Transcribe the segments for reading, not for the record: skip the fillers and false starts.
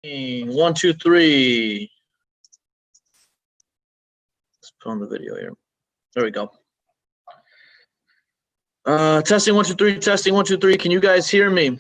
One, two, three. Let's put on the video here. There we go. Testing, one, two, three. Testing, one, two, three. Can you guys hear me? I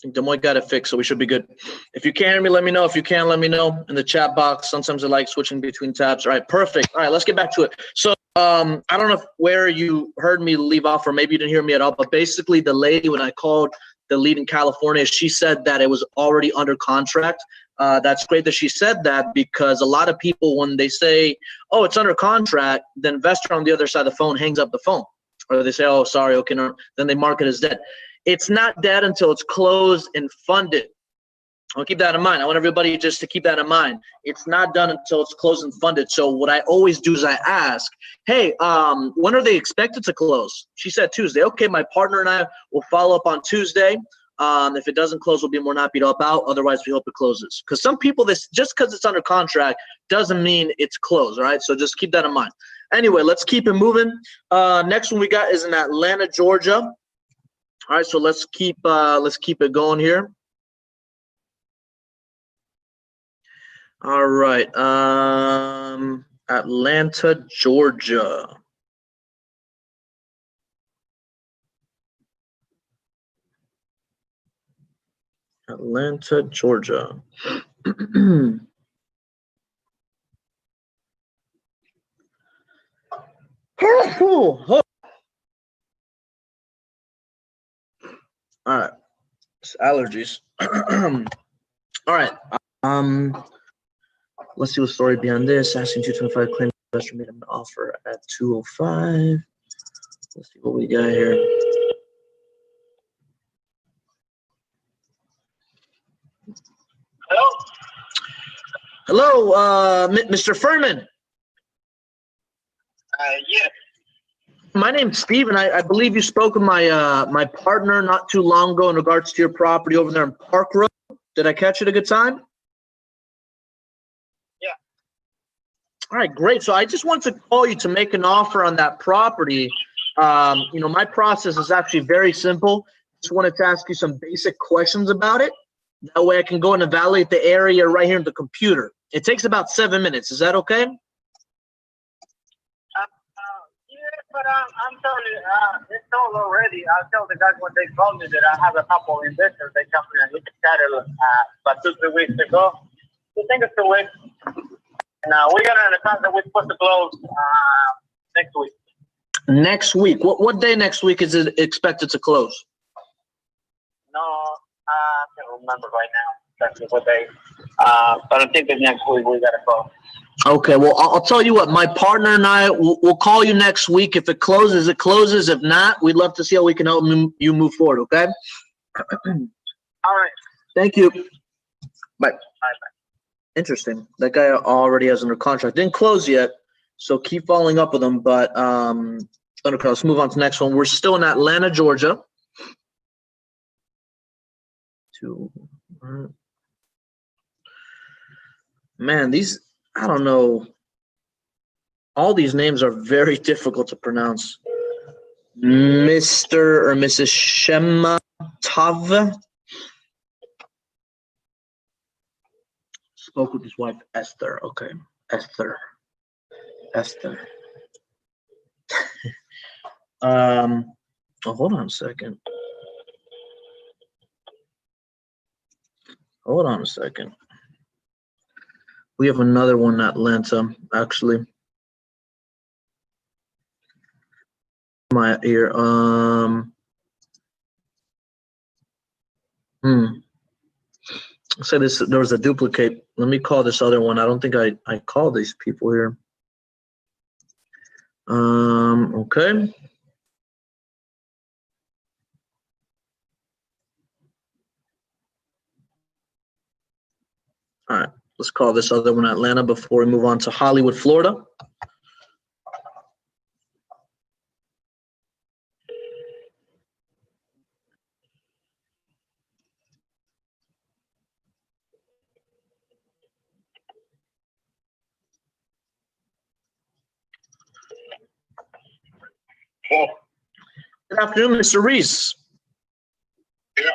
think Demoy got it fixed, so we should be good. If you can't hear me, let me know. If you can, let me know in the chat box. Sometimes I like switching between tabs. All right, perfect. All right, let's get back to it. So I don't know where you heard me leave off, or maybe you didn't hear me at all, but basically the lady, when I called the lead in California, she said that it was already under contract. That's great that she said that, because a lot of people, when they say, oh, it's under contract, the investor on the other side of the phone hangs up the phone. Or they say, oh, sorry, okay, no. Then they mark it as dead. It's not dead until it's closed and funded. I'll keep that in mind. I want everybody just to keep that in mind. It's not done until it's closed and funded. So what I always do is I ask, hey, when are they expected to close? She said Tuesday. Okay, my partner and I will follow up on Tuesday. If it doesn't close, we'll be more than happy to help out. Otherwise, we hope it closes. Because some people, just because it's under contract doesn't mean it's closed, all right? So just keep that in mind. Anyway, let's keep it moving. Next one we got is in Atlanta, Georgia. All right, so let's keep it going here. All right, Atlanta, Georgia. Atlanta, Georgia. All right, it's allergies. All right, let's see what story behind this. Asking 225 claim investor made an offer at 205. Let's see what we got here. Hello, Mr. Furman. Yes. My name's Steve, and I believe you spoke with my partner not too long ago in regards to your property over there in Park Road. Did I catch it a good time? Yeah. All right, great. So I just want to call you to make an offer on that property. You know, my process is actually very simple. Just wanted to ask you some basic questions about it. That way I can go and evaluate the area right here in the computer. It takes about 7 minutes. Is that okay? But I'm telling you, it's sold already. I'll tell the guys when they told me that I have a couple investors. They come in and look at it about 2-3 weeks ago. So I think it's 2 weeks. And we got an account that we're supposed to close next week. Next week. What day next week is it expected to close? No, I can't remember right now exactly what day. But I think that next week we got to close. Okay, well, I'll tell you what, my partner and I will call you next week. If it closes, it closes. If not, we'd love to see how we can help you move forward, okay? All right. Thank you. Bye. Bye. Interesting. That guy already has under contract. Didn't close yet, so keep following up with him. But let's move on to the next one. We're still in Atlanta, Georgia. 2. Man, these, I don't know. All these names are very difficult to pronounce. Mr. or Mrs. Shematov spoke with his wife, Esther. Okay, Esther. Oh, hold on a second. We have another one in Atlanta, actually. My ear. Say this. There was a duplicate. Let me call this other one. I don't think I called these people here. Okay. All right. Let's call this other one Atlanta before we move on to Hollywood, Florida. Good afternoon, Mr. Reese. Yeah.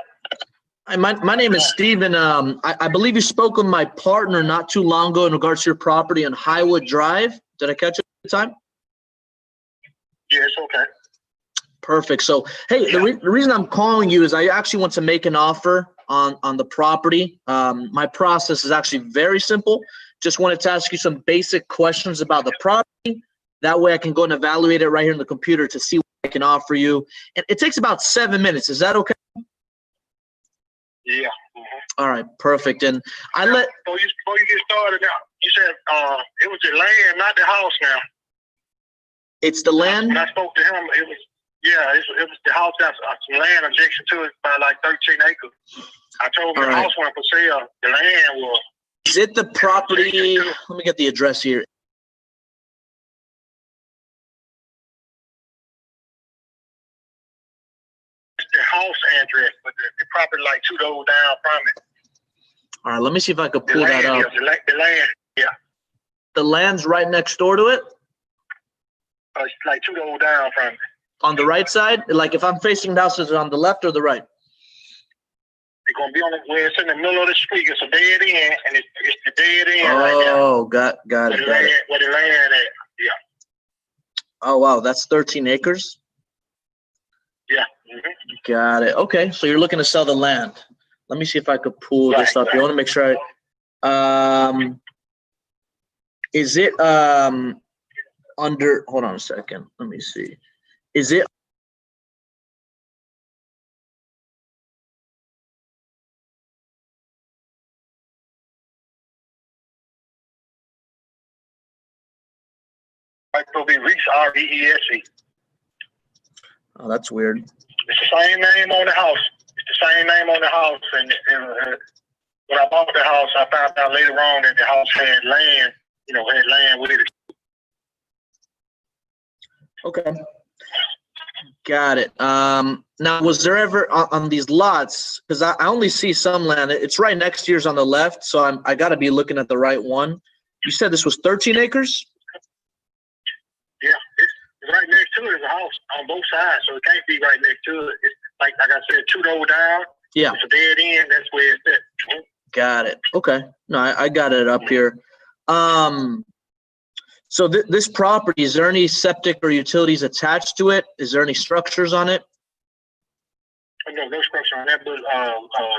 Hi, my name is Steven. I believe you spoke with my partner not too long ago in regards to your property on Highwood Drive. Did I catch it at the time? Yes, okay. Perfect. So, hey, the reason I'm calling you is I actually want to make an offer on the property. My process is actually very simple. Just wanted to ask you some basic questions about the property. That way I can go and evaluate it right here in the computer to see what I can offer you. And it takes about 7 minutes. Is that okay? Yeah. All right, perfect. And Before you get started now, you said it was the land, not the house now. It's the land? When I spoke to him, it was the house has some land adjacent to it by like 13 acres. I told him the house went for sale. The land was. Is it the property? Let me get the address here. It's the house address, but the property like 2 doors down from it. All right, let me see if I could pull that up. The land, yeah. The land's right next door to it? It's like 2 doors down from it. On the right side? Like if I'm facing the house, is it on the left or the right? It's going to be on where it's in the middle of the street. It's a dead end, and it's the dead end right now. Oh, got it. Where the land at, yeah. Oh, wow, that's 13 acres? Yeah. Got it. Okay, so you're looking to sell the land. Let me see if I could pull this up. You want to make sure is it under, hold on a second. Let me see. Is it It'll be Reese, R-E-E-S-E. Oh, that's weird. It's the same name on the house. And when I bought the house, I found out later on that the house had land, had land with it. Okay. Got it. Now, was there ever on these lots, because I only see some land, it's right next to yours on the left, so I got to be looking at the right one. You said this was 13 acres? Yeah, it's right next to it is a house on both sides, so it can't be right next to it. It's like I said, 2 doors down. Yeah. It's a dead end. That's where it's at. Got it. Okay. No, I got it up here. So this property, is there any septic or utilities attached to it? Is there any structures on it? No structure on that, but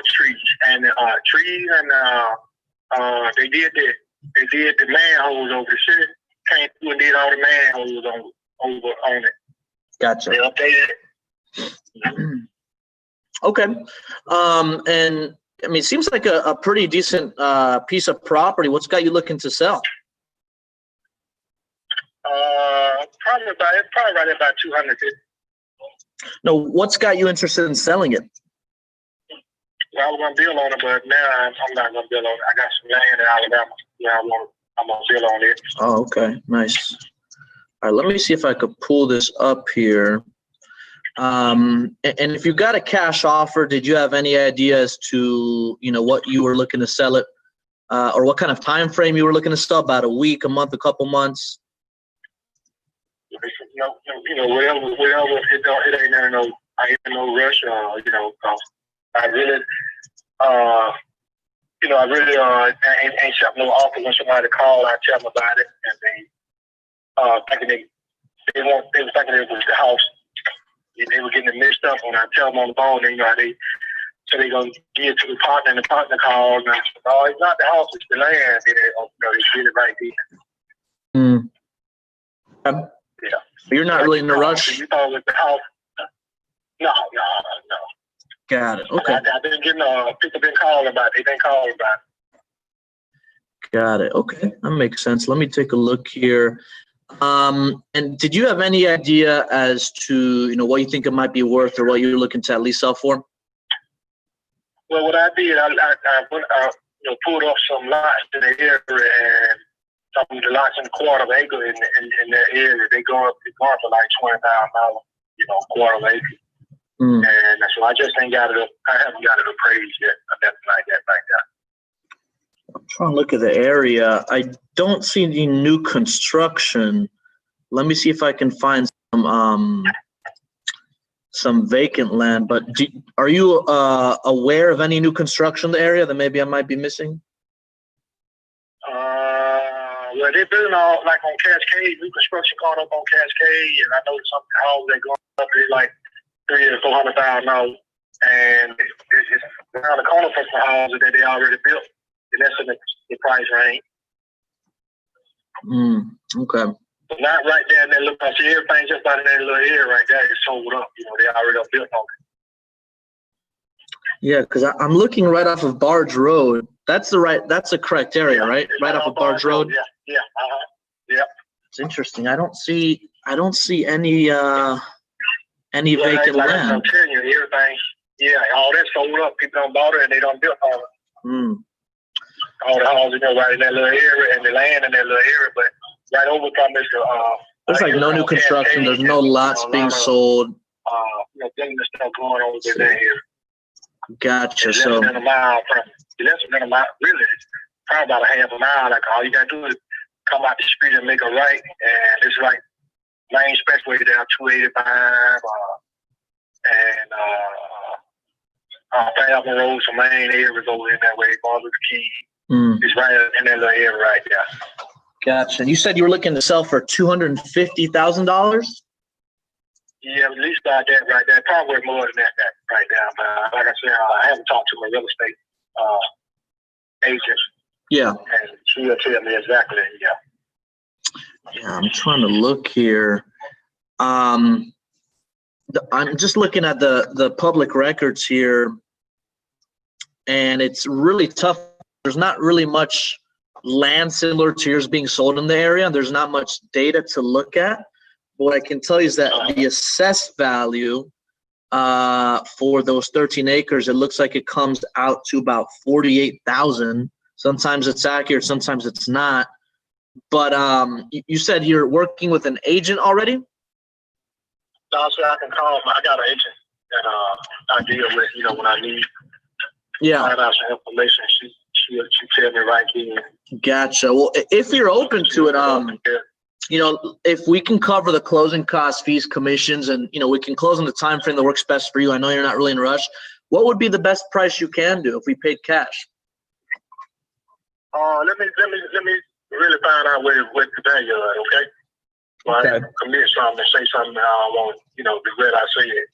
trees and they did the manholes over the city. Came through and did all the manholes on it. Gotcha. They updated it. Okay. And I mean, it seems like a pretty decent piece of property. What's got you looking to sell? Probably right at about 200. No, what's got you interested in selling it? Well, I was gonna build on it, but now I'm not gonna build on it. I got some land in Alabama. Yeah, I'm gonna build on it. Oh, okay, nice. All right, let me see if I could pull this up here. And if you got a cash offer, did you have any idea as to, what you were looking to sell it, or what kind of time frame you were looking to sell? About a week, a month, a couple months? Whatever. It ain't no. I ain't in no rush. I really, I really ain't something no offer when somebody call. I tell them about it, and they thinking they were thinking it was the house. They were getting it mixed up when I tell them on the phone. So they gonna give it to the partner, and the partner calls, and I said, "Oh, it's not the house, it's the land." And they get it right there. Yeah. You're not really in a rush. You thought it was the house? No. Got it. Okay. I've been getting people been calling about it. They've been calling about it. Got it. Okay, that makes sense. Let me take a look here. And did you have any idea as to what you think it might be worth, or what you're looking to at least sell for? Well, what I did, I pulled off some lots in the area, and some of the lots in a quarter of an acre in that area. They go up for like $20,000, quarter of an acre. And so I just ain't got it. I haven't got it appraised yet, or nothing like that right now. I'm trying to look at the area. I don't see any new construction. Let me see if I can find some vacant land. But are you aware of any new construction in the area that maybe I might be missing? Well, they're building all like on Cascade, new construction going up on Cascade, and I know some houses they're going up to like $300,000 or $400,000, and it's around the corner from some houses that they already built, and that's in the price range. Okay. But not right there in that little. See, everything just about in that little area right there is sold up. They already built on it. Yeah, because I'm looking right off of Barge Road. That's the correct area, right? Right off of Barge Road. Yeah. Yeah. It's interesting. I don't see any vacant land. I'm telling you, everything. Yeah, all that's sold up. People don't bought it, and they don't build on it. All the houses, right in that little area, and the land in that little area, but right over from this. There's like no new construction. There's no lots being sold. Things and stuff going on over there. Gotcha. Less than a mile from. Less than a mile, really. It's probably about a half a mile. Like all you gotta do is come out the street and make a right, and it's like main expressway down 285, and Falcon Road, some main areas over in that way. Martin Luther King. It's right in that little area right there. Gotcha. And you said you were looking to sell for $250,000? Yeah, at least about that right there. Probably more than that right now. But like I said, I haven't talked to my real estate agent. Yeah. And she'll tell me exactly. Yeah, I'm trying to look here. I'm just looking at the public records here, and it's really tough. There's not really much land similar to yours being sold in the area. There's not much data to look at. But what I can tell you is that the assessed value for those 13 acres, it looks like it comes out to about $48,000. Sometimes it's accurate, sometimes it's not. But you said you're working with an agent already? So I can call. I got an agent that I deal with. When I need find out some information, she tell me right here. Gotcha. Well, if you're open to it, if we can cover the closing costs, fees, commissions, and we can close in the time frame that works best for you. I know you're not really in a rush. What would be the best price you can do if we paid cash? Let me really find out what the value of it. Okay. Well, I commit something and say something I want regret I say it.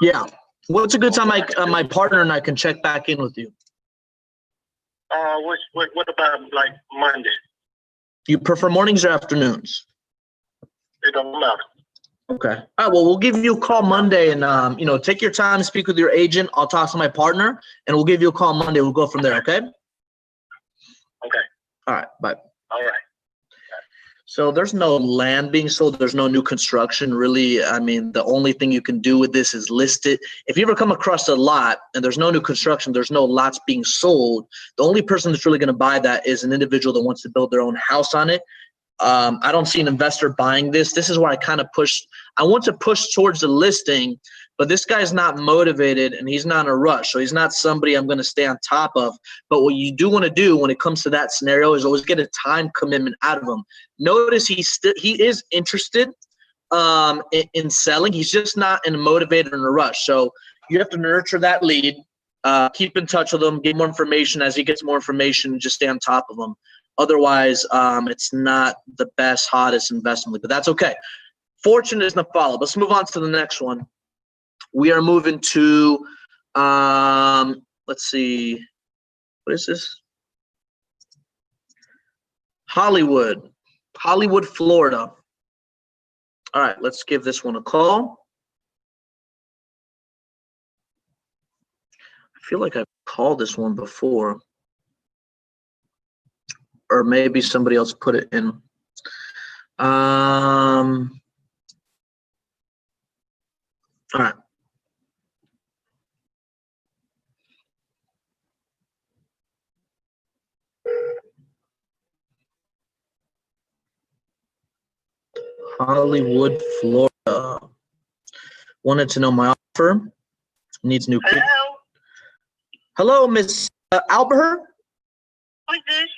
Yeah. What's a good time my partner and I can check back in with you? What about like Monday? You prefer mornings or afternoons? It don't matter. Okay. All right. Well, we'll give you a call Monday, and take your time to speak with your agent. I'll talk to my partner, and we'll give you a call Monday. We'll go from there. Okay. Okay. All right. Bye. All right. So there's no land being sold. There's no new construction, really. I mean, the only thing you can do with this is list it. If you ever come across a lot and there's no new construction, there's no lots being sold, the only person that's really going to buy that is an individual that wants to build their own house on it. I don't see an investor buying this. This is where I kind of I want to push towards the listing, but this guy's not motivated and he's not in a rush. So he's not somebody I'm going to stay on top of. But what you do want to do when it comes to that scenario is always get a time commitment out of him. Notice he is interested in selling. He's just not in a motivated in a rush. So you have to nurture that lead, keep in touch with him, get more information. As he gets more information, just stay on top of him. Otherwise, it's not the best, hottest investment, but that's okay. Fortune is the follow. Let's move on to the next one. We are moving to, let's see, what is this? Hollywood, Florida. All right, let's give this one a call. I feel like I've called this one before. Or maybe somebody else put it in. All right. Hollywood, Florida. Wanted to know my offer. Needs new. Hello. Hello, Miss Alber. Who's this?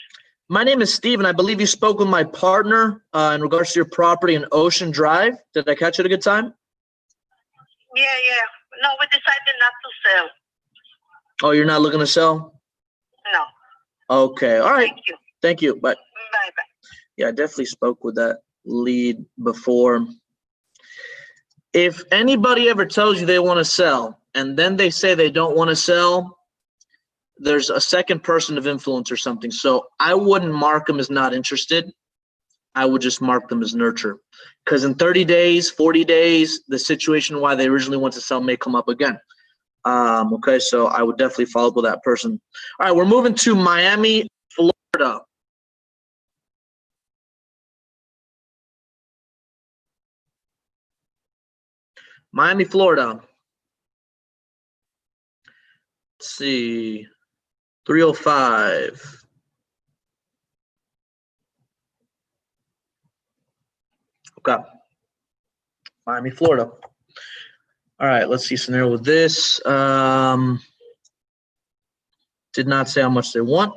My name is Steve, and I believe you spoke with my partner in regards to your property in Ocean Drive. Did I catch you at a good time? Yeah. No, we decided not to sell. Oh, you're not looking to sell? No. Okay. All right. Thank you. Thank you. Bye. Bye. Yeah, I definitely spoke with that lead before. If anybody ever tells you they want to sell and then they say they don't want to sell, there's a second person of influence or something. So I wouldn't mark them as not interested. I would just mark them as nurture. Because in 30 days, 40 days, the situation why they originally want to sell may come up again. Okay, so I would definitely follow up with that person. All right, we're moving to Miami, Florida. Miami, Florida. Let's see. 305. Okay. Miami, Florida. All right, let's see scenario with this. Did not say how much they want.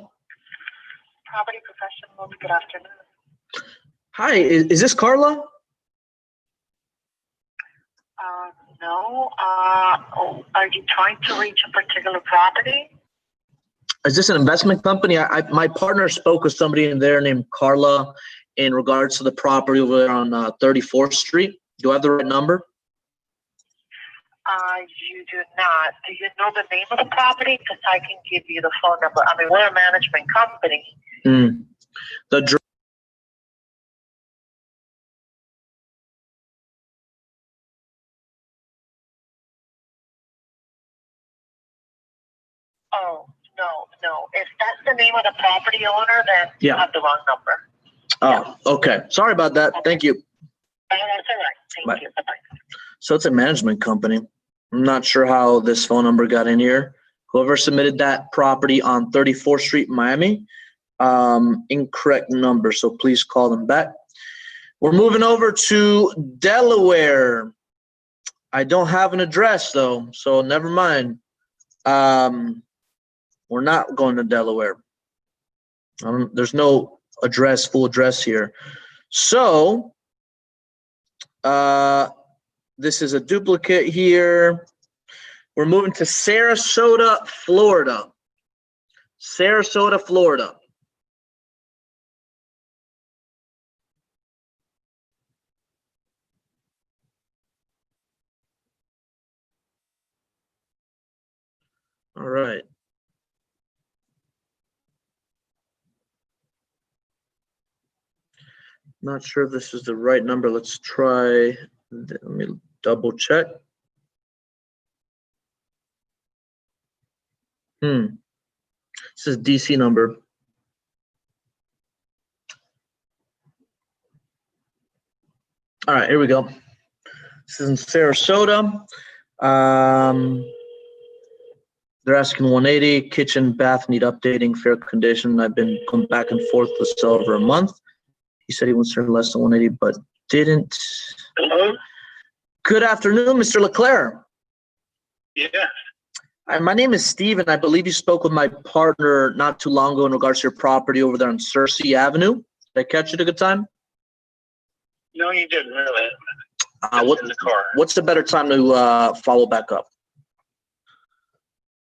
Property professional, good afternoon. Hi, is this Carla? No. Are you trying to reach a particular property? Is this an investment company? My partner spoke with somebody in there named Carla in regards to the property over there on 34th Street. Do I have the right number? You do not. Do you know the name of the property? Because I can give you the phone number. I mean, we're a management company. The Oh, no. If that's the name of the property owner, then you have the wrong number. Oh, okay. Sorry about that. Thank you. That's all right. Thank you. Bye-bye. So it's a management company. I'm not sure how this phone number got in here. Whoever submitted that property on 34th Street, Miami, incorrect number. So please call them back. We're moving over to Delaware. I don't have an address though, so never mind. We're not going to Delaware. There's no address, full address here. So this is a duplicate here. We're moving to Sarasota, Florida. Sarasota, Florida. All right. Not sure if this is the right number. Let's try. Let me double check. This is DC number. All right, here we go. This is in Sarasota. They're asking 180, kitchen, bath need updating, fair condition. I've been going back and forth with sell over a month. He He said he wants to less than 180, but didn't. Hello? Good afternoon, Mr. Leclerc. Yeah. Hi, my name is Steve, and I believe you spoke with my partner not too long ago in regards to your property over there on Cersei Avenue. Did I catch you at a good time? No, you didn't really. What, In the car. what's the better time to follow back up?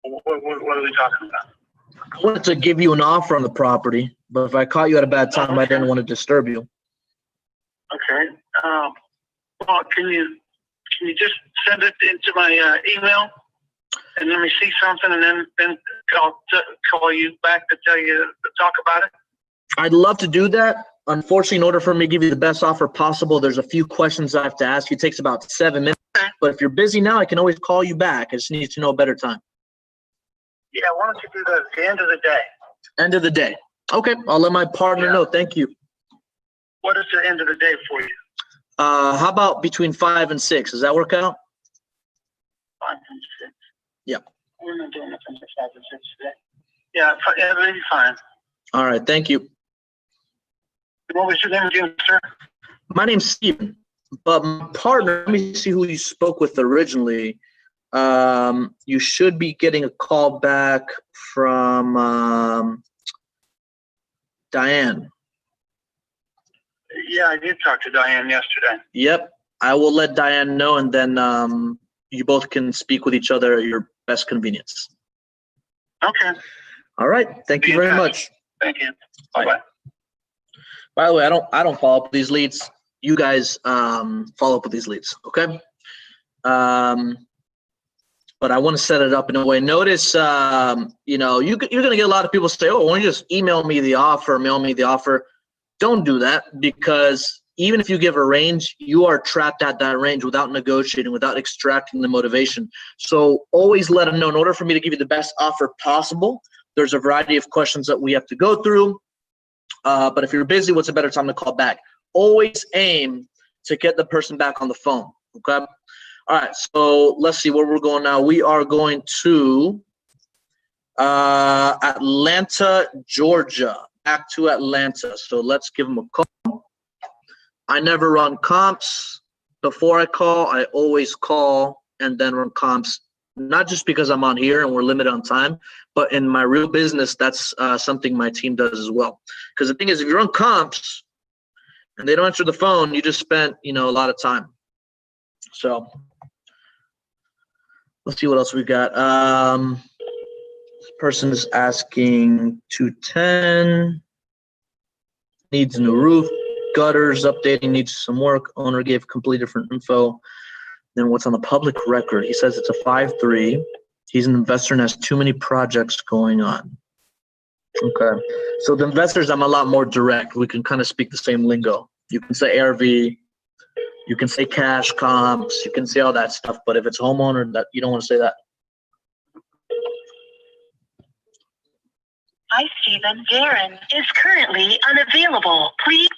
What are we talking about? I wanted to give you an offer on the property, but if I caught you at a bad time, I didn't want to disturb you. Okay. Well, can you just send it into my email and let me see something, and then I'll call you back to talk about it? I'd love to do that. Unfortunately, in order for me to give you the best offer possible, there's a few questions I have to ask you. It takes about 7 minutes. But if you're busy now, I can always call you back. I just need to know a better time. Yeah, why don't you do that at the end of the day? End of the day. Okay, I'll let my partner know. Thank you. What is the end of the day for you? How about between 5 and 6? Does that work out? 5 and 6. Yeah. We're not doing nothing for 5 and 6 today. Yeah, that'll be fine. All right, thank you. What was your name again, sir? My name's Steven, but my partner, let me see who you spoke with originally. You should be getting a call back from Diane. Yeah, I did talk to Diane yesterday. Yep, I will let Diane know, and then you both can speak with each other at your best convenience. Okay. All right, thank you very much. Thank you. Bye. Bye-bye. By the way, I don't follow up with these leads. You guys follow up with these leads, okay? But I want to set it up in a way. Notice, you know, you're going to get a lot of people say, oh, why don't you just email me the offer, mail me the offer. Don't do that, because even if you give a range, you are trapped at that range without negotiating, without extracting the motivation. So always let them know, in order for me to give you the best offer possible, there's a variety of questions that we have to go through. But if you're busy, what's a better time to call back? Always aim to get the person back on the phone, okay? All right, so let's see where we're going now. We are going to Atlanta, Georgia. Back to Atlanta. So let's give them a call. I never run comps. Before I call, I always call and then run comps, not just because I'm on here and we're limited on time, but in my real business, that's something my team does as well. Because the thing is, if you run comps and they don't answer the phone, you just spent, you know, a lot of time. So let's see what else we got. This person is asking 210, needs a new roof, gutters updating, needs some work. Owner gave complete different info than what's on the public record. He says it's a 5-3. He's an investor and has too many projects going on. Okay. So the investors, I'm a lot more direct. We can kind of speak the same lingo. You can say ARV, you can say cash comps, you can say all that stuff. But if it's homeowner, that you don't want to say that. Hi, Stephen. Darren is currently unavailable. Please.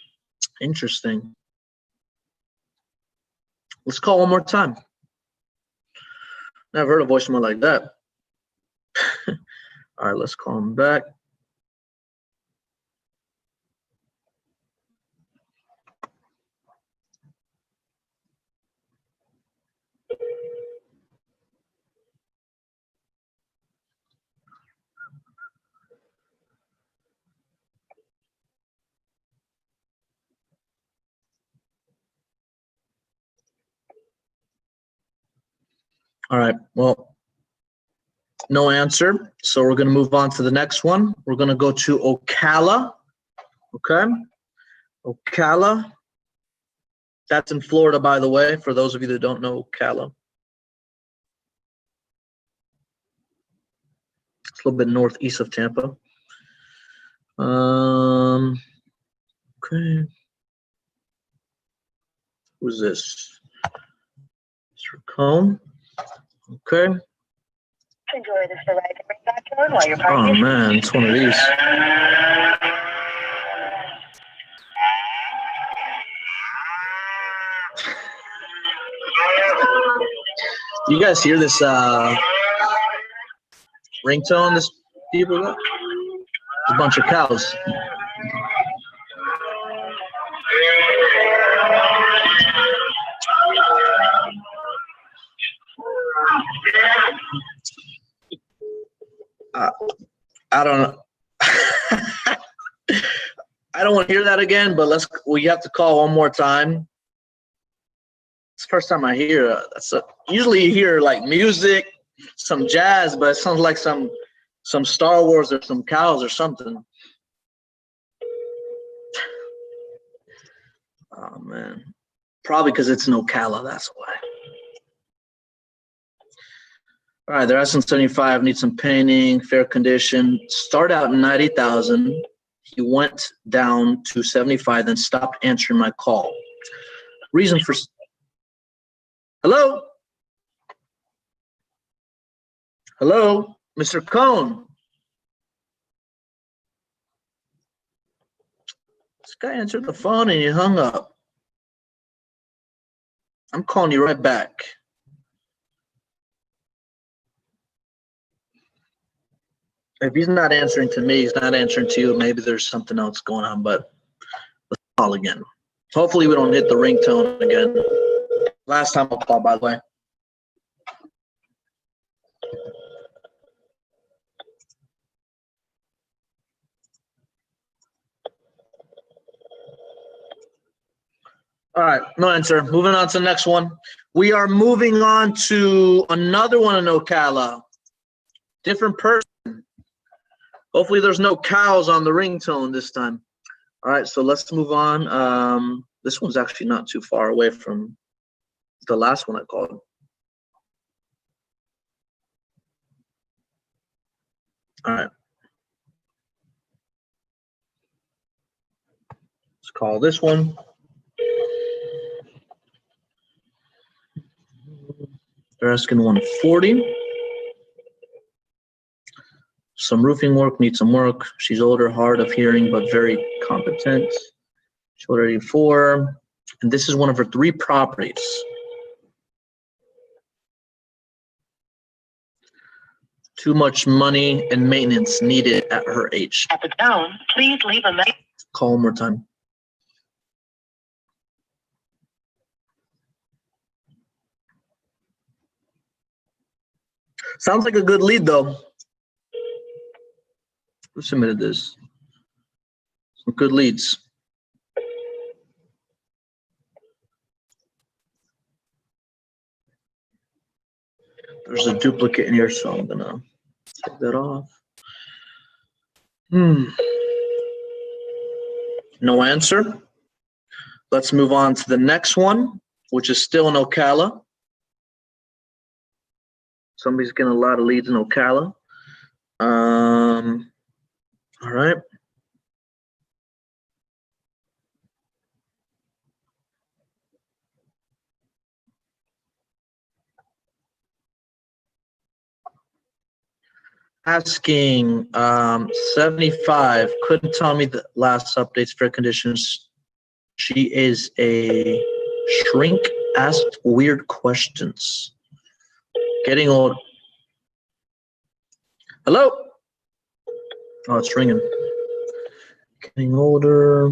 Interesting. Let's call one more time. Never heard a voicemail like that. All right, let's call him back. All right, well, no answer. So we're going to move on to the next one. We're going to go to Ocala. Okay. Ocala. That's in Florida, by the way, for those of you that don't know Ocala. It's a little bit northeast of Tampa. Okay. Who's this? Mr. Cohn. Okay. Enjoy this ride and bring back your own while you're Oh partying. man, it's one of these. You guys hear this ringtone this people got? It's a bunch of cows. I don't know. I don't want to hear that again, but we have to call one more time. It's the first time I hear usually you hear like music, some jazz, but it sounds like some Star Wars or some cows or something. Oh man. Probably because it's in Ocala, that's why. All right, they're asking 75, need some painting, fair condition. Start out 90,000. He went down to 75, then stopped answering my call. Reason for hello? Hello, Mr. Cohn. This guy answered the phone and he hung up. I'm calling you right back. If he's not answering to me, he's not answering to you. Maybe there's something else going on, but let's call again. Hopefully we don't hit the ringtone again. Last time I called, by the way. All right, no answer. Moving on to the next one. We are moving on to another one in Ocala. Different person. Hopefully there's no cows on the ringtone this time. All right, so let's move on. This one's actually not too far away from the last one I called. All right. Let's call this one. They're asking 140. Some roofing work, needs some work. She's older, hard of hearing, but very competent. She's already 4. And this is one of her 3 properties. Too much money and maintenance needed at her age. At the tone, please leave a message. Call one more time. Sounds like a good lead, though. Who submitted this? Some good leads. There's a duplicate in here, so I'm gonna take that off. No answer. Let's move on to the next one, which is still in Ocala. Somebody's getting a lot of leads in Ocala. All right. Asking 75, couldn't tell me the last updates, fair conditions. She is a shrink, asked weird questions. Getting old. Hello? Oh, it's ringing. Getting older.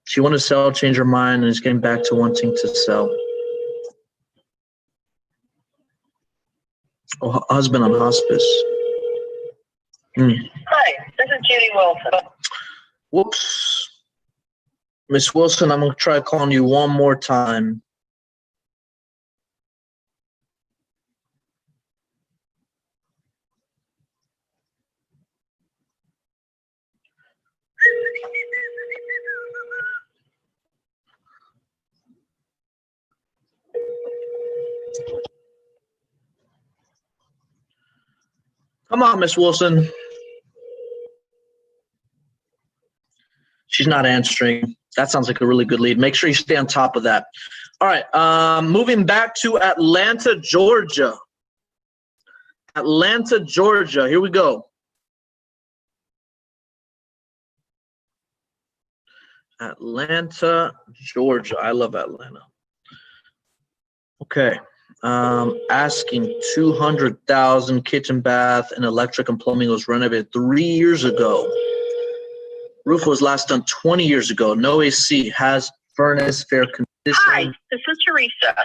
She wanted to sell, change her mind, and is getting back to wanting to sell. Oh, husband on hospice. Hi, this is Judy Wilson. Whoops. Miss Wilson, I'm going to try calling you one more time. Come on, Miss Wilson. She's not answering. That sounds like a really good lead. Make sure you stay on top of that. All right, moving back to Atlanta, Georgia. Atlanta, Georgia. Here we go. Atlanta, Georgia. I love Atlanta. Okay. Asking 200,000, kitchen, bath, and electric and plumbing was renovated 3 years ago. Roof was last done 20 years ago. No AC, has furnace, fair condition. Hi, this is Teresa.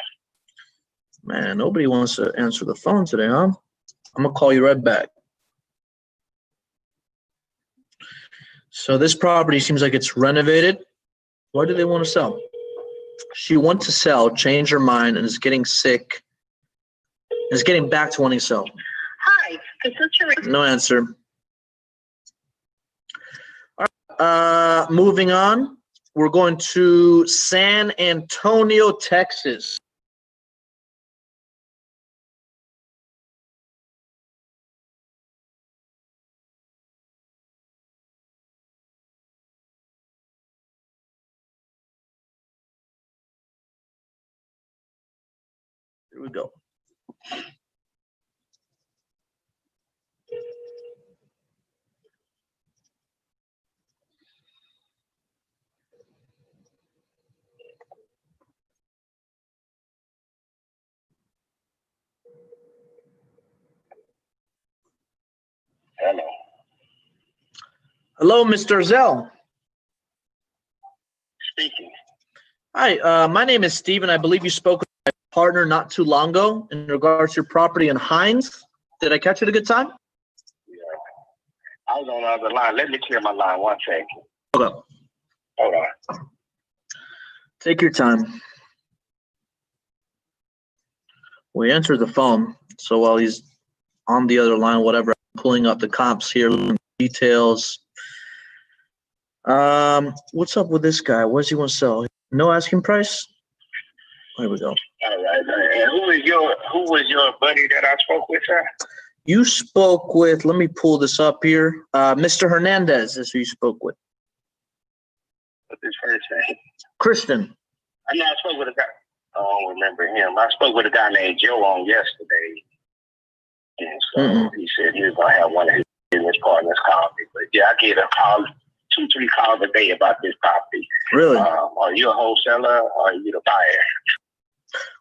Man, nobody wants to answer the phone today, huh? I'm gonna call you right back. So this property seems like it's renovated. Why do they want to sell? She wants to sell, changed her mind, and is getting sick. Is getting back to wanting to sell. Hi, this is Teresa. No answer. All right, moving on. We're going to San Antonio, Texas. Here we go. Hello. Hello, Mr. Zell. Speaking. Hi, my name is Steven. I believe you spoke with my partner not too long ago in regards to your property in Hines. Did I catch you at a good time? Yeah. I was on the other line. Let me clear my line 1 second. Okay. Hold on. Take your time. We answered the phone, so while he's on the other line, whatever, I'm pulling up the comps here, details. What's up with this guy? What does he want to sell? No asking price? There we go. All right. And who was your buddy that I spoke with, sir? You spoke with, let me pull this up here. Mr. Hernandez is who you spoke with. What's his first name? Christian. I know I spoke with a guy. I don't remember him. I spoke with a guy named Joe on yesterday. And so he said he was going to have one of his business partners call me. But yeah, I get a call, 2-3 calls a day about this property. Really? Are you a wholesaler or are you the buyer?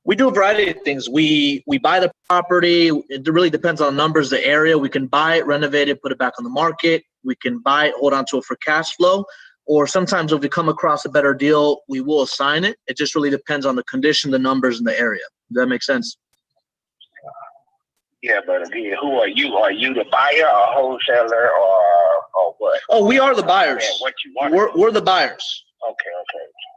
We do a variety of things. We buy the property. It really depends on numbers, the area. We can buy it, renovate it, put it back on the market. We can buy it, hold on to it for cash flow. Or sometimes if we come across a better deal, we will assign it. It just really depends on the condition, the numbers, and the area. Does that make sense? Yeah, but again, who are you? Are you the buyer or wholesaler or what? Oh, we are the buyers. And what you want? We're the buyers. Okay.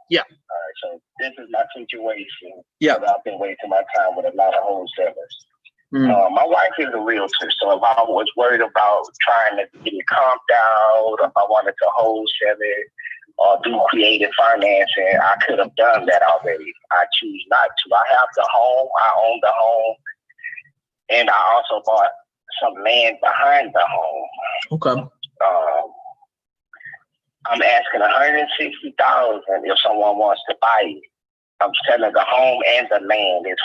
Yeah. All right, so this is my situation. Yeah. I've been wasting my time with a lot of wholesalers. My wife is a realtor, so if I was worried about trying to get it comped out, or if I wanted to wholesale it or do creative financing, I could have done that already. I choose not to. I have the home. I own the home. And I also bought some land behind the home. Okay. I'm asking $160,000 if someone wants to buy it. I'm selling the home and the land. It's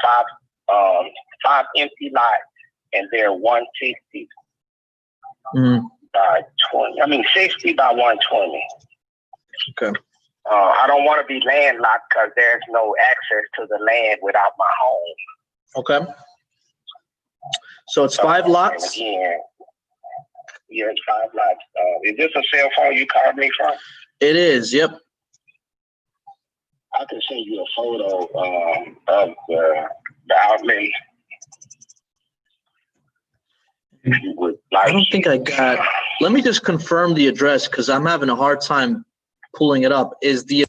five empty lots, and they're 160 by 20. I mean 60 by 120. Okay. I don't want to be landlocked because there's no access to the land without my home. Okay. So it's 5 lots. Again, yeah, it's 5 lots. Is this a cell phone you called me from? It is. Yep. I can send you a photo of the outlay. If you would like. I don't think I got. Let me just confirm the address because I'm having a hard time pulling it up. Is the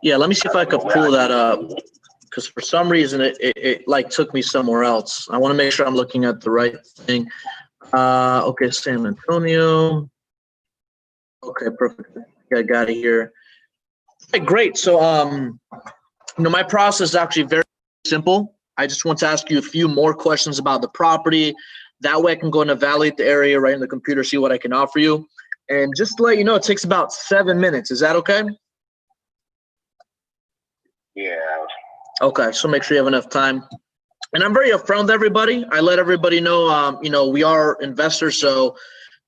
Yeah, let me see if I could pull that up because for some reason it like took me somewhere else. I want to make sure I'm looking at the right thing. Okay, San Antonio. Okay, perfect. I got it here. Okay, great. So, my process is actually very simple. I just want to ask you a few more questions about the property. That way I can go and evaluate the area right in the computer, see what I can offer you. And just to let you know, it takes about 7 minutes. Is that okay? Yeah. Okay, so make sure you have enough time. And I'm very upfront with everybody. I let everybody know, we are investors, so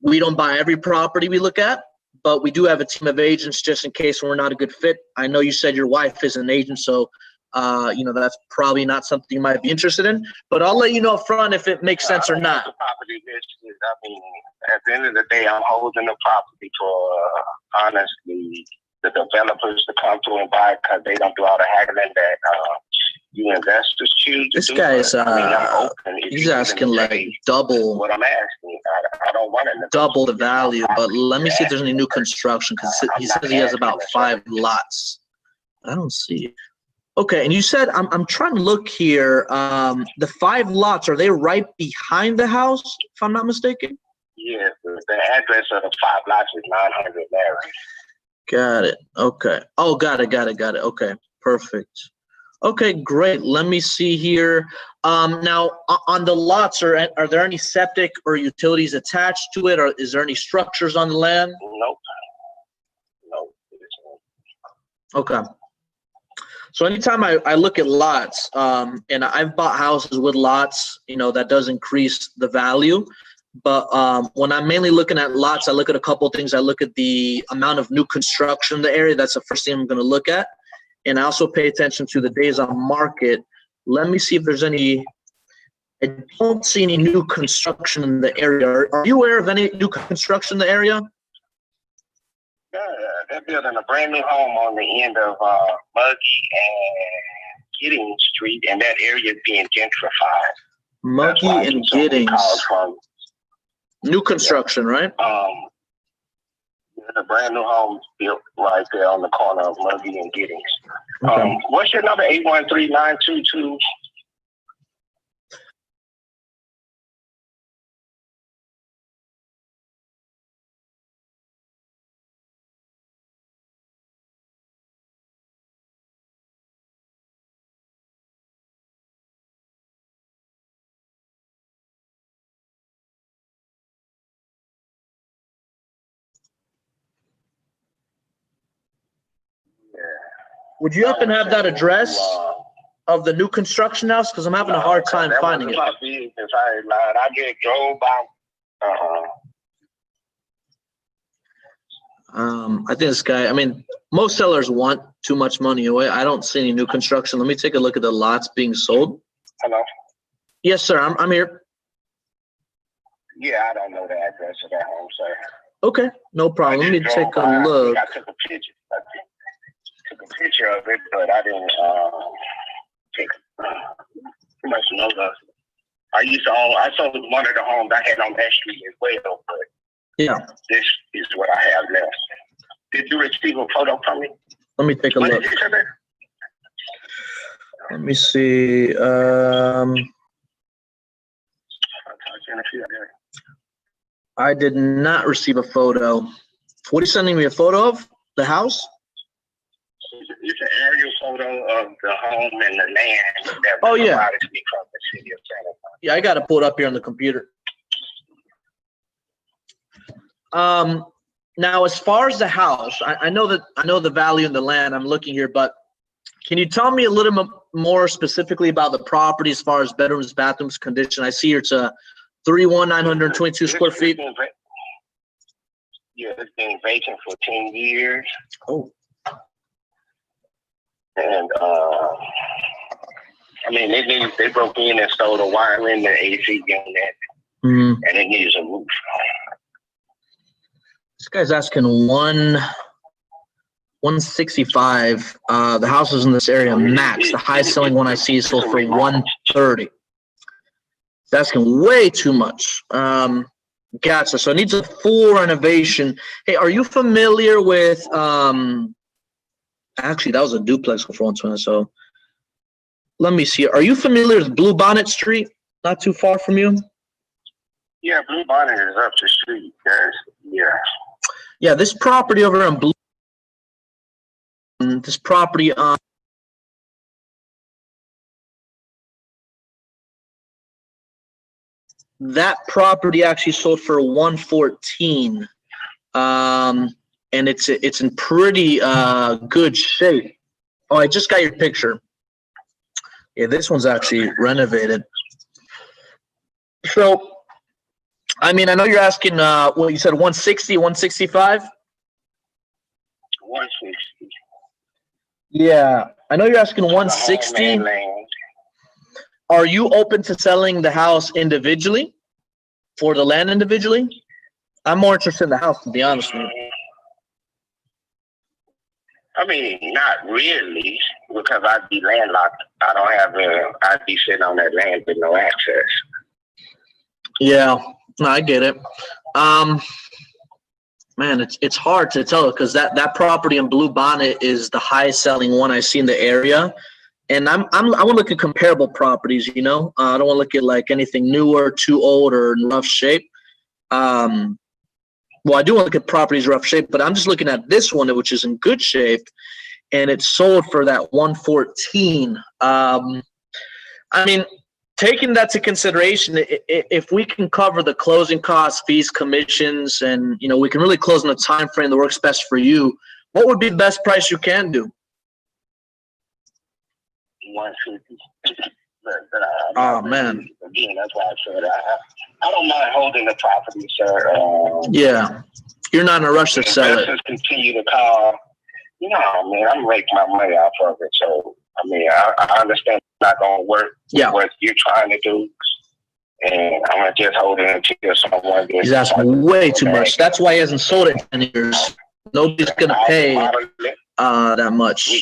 we don't buy every property we look at, but we do have a team of agents just in case we're not a good fit. I know you said your wife is an agent, so that's probably not something you might be interested in. But I'll let you know up front if it makes sense or not. The property listed. I mean, at the end of the day, I'm holding the property for honestly the developers to come through and buy because they don't do all the haggling that you investors choose to This do. guy is I'm open. If he's you asking even like say double what I'm asking. I don't want to double the value, but let me see if there's any new construction because he says he has about 5 lots. I don't see it. Okay, and you said I'm trying to look here. The 5 lots, are they right behind the house, if I'm not mistaken? Yeah, the address of the 5 lots is 900 Larry. Got it. Okay. Oh, got it. Okay, perfect. Okay, great. Let me see here. Now, on the lots, are there any septic or utilities attached to it, or is there any structures on the land? Nope. Okay. So anytime I look at lots, and I've bought houses with lots, that does increase the value. But when I'm mainly looking at lots, I look at a couple of things. I look at the amount of new construction in the area. That's the first thing I'm going to look at. And I also pay attention to the days on market. Let me see if there's any. I don't see any new construction in the area. Are you aware of any new construction in the area? Yeah, they're building a brand new home on the end of Muggy and Giddings Street, and that area is being gentrified. Muggy and Giddings. New construction, right? There's a brand new home built right there on the corner of Muggy and Giddings. Okay. What's your number? 813-922. Would you happen to have that address of the new construction house? Because I'm having a hard time finding it. My business. I lied. I just drove by. I think this guy, most sellers want too much money away. I don't see any new construction. Let me take a look at the lots being sold. Hello? Yes, sir. I'm here. Yeah, I don't know the address of that home, sir. Okay, no problem. Let me take a look. I took a picture. Took a picture of it, but I didn't take too much notes of it. I sold one of the homes I had on that street as well, but yeah, this is what I have left. Did you receive a photo from me? Let me take a look. Let me see. I did not receive a photo. What are you sending me a photo of? The house? It's an aerial photo of the home and the land that was provided to me from the city of San Antonio. Yeah, I got it pulled up here on the computer. Now, as far as the house, I know the value in the land. I'm looking here, but can you tell me a little bit more specifically about the property as far as bedrooms, bathrooms, condition? I see here it's a 3,922 square feet. Yeah, it's been vacant for 10 years. Oh. And they broke in and stole the wiring, the AC unit, and it needs a roof. This guy's asking 165. The houses in this area max. The highest selling one I see is sold for 130. It's asking way too much. Gotcha. So it needs a full renovation. Hey, are you familiar with actually that was a duplex for 120, so let me see. Are you familiar with Blue Bonnet Street? Not too far from you? Yeah, Blue Bonnet is up the street. Yeah, this property over on Blue, this property on that property actually sold for 114, and it's in pretty good shape. Oh, I just got your picture. Yeah, this one's actually renovated. So, I know you're asking, well, you said 160, 165? 160. Yeah, I know you're asking 160. Are you open to selling the house individually for the land individually? I'm more interested in the house, to be honest with you. I mean, not really, because I'd be landlocked. I'd be sitting on that land with no access. Yeah, no, I get it. Man, it's hard to tell because that property in Blue Bonnet is the highest selling one I see in the area. And I want to look at comparable properties, you know. I don't want to look at like anything newer, too old, or in rough shape. Well, I do want to look at properties rough shape, but I'm just looking at this one, which is in good shape, and it's sold for that 114. I mean, taking that to consideration, if we can cover the closing costs, fees, commissions, and you know we can really close in a time frame that works best for you, what would be the best price you can do? 150. Oh man. Again, that's why I said I don't mind holding the property, sir. Yeah, you're not in a rush to sell it. Continue to call. No, man, I'm making my money off of it. So I mean, I understand it's not gonna work. Yeah. What you're trying to do, and I'm gonna just hold it until someone gets. He's asking way too much. That's why he hasn't sold it in years. Nobody's gonna pay that much.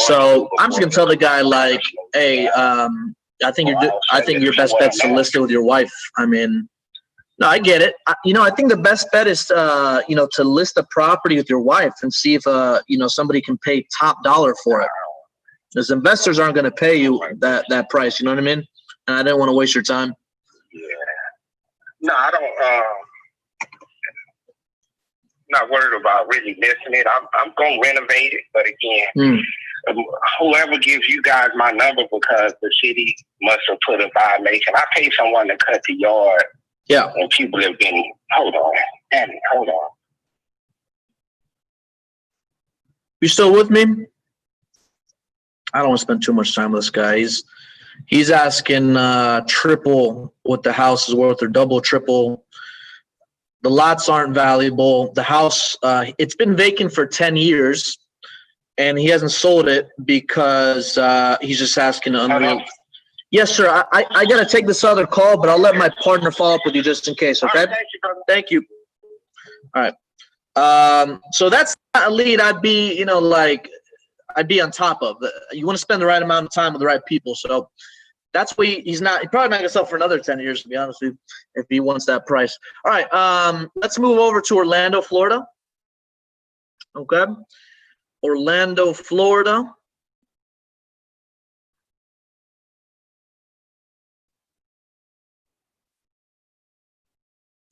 So I'm just gonna tell the guy like, hey, I think your best bet's to list it with your wife. I mean, no, I get it. I think the best bet is to list a property with your wife and see if somebody can pay top dollar for it. Because investors aren't gonna pay you that price. You know what I mean? And I didn't want to waste your time. Yeah. No, I don't. Not worried about really listing it. I'm gonna renovate it, but again, whoever gives you guys my number because the city must have put a violation. I pay someone to cut the yard. Yeah. And people have been. Hold on, damn it, hold on. You still with me? I don't want to spend too much time with this guy. He's asking triple what the house is worth or double, triple. The lots aren't valuable. The house, it's been vacant for 10 years, and he hasn't sold it because he's just asking to unreal. Yes, sir. I got to take this other call, but I'll let my partner follow up with you just in case, okay? Thank you. All right. So that's a lead I'd be, I'd be on top of. You want to spend the right amount of time with the right people, so that's why he's probably not gonna sell for another 10 years, to be honest with you, if he wants that price. All right, let's move over to Orlando, Florida. Okay, Orlando, Florida.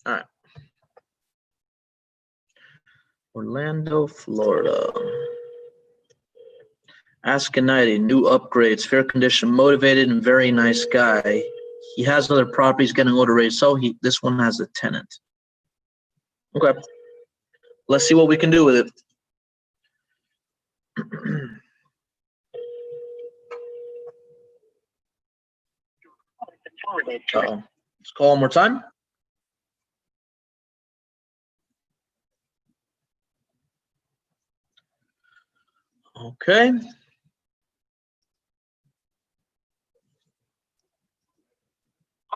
All right, Orlando, Florida. Askinite, new upgrades, fair condition, motivated, and very nice guy. He has other properties getting older rates, so this one has a tenant. Okay. Let's see what we can do with it. Uh-oh. Let's call one more time. Okay.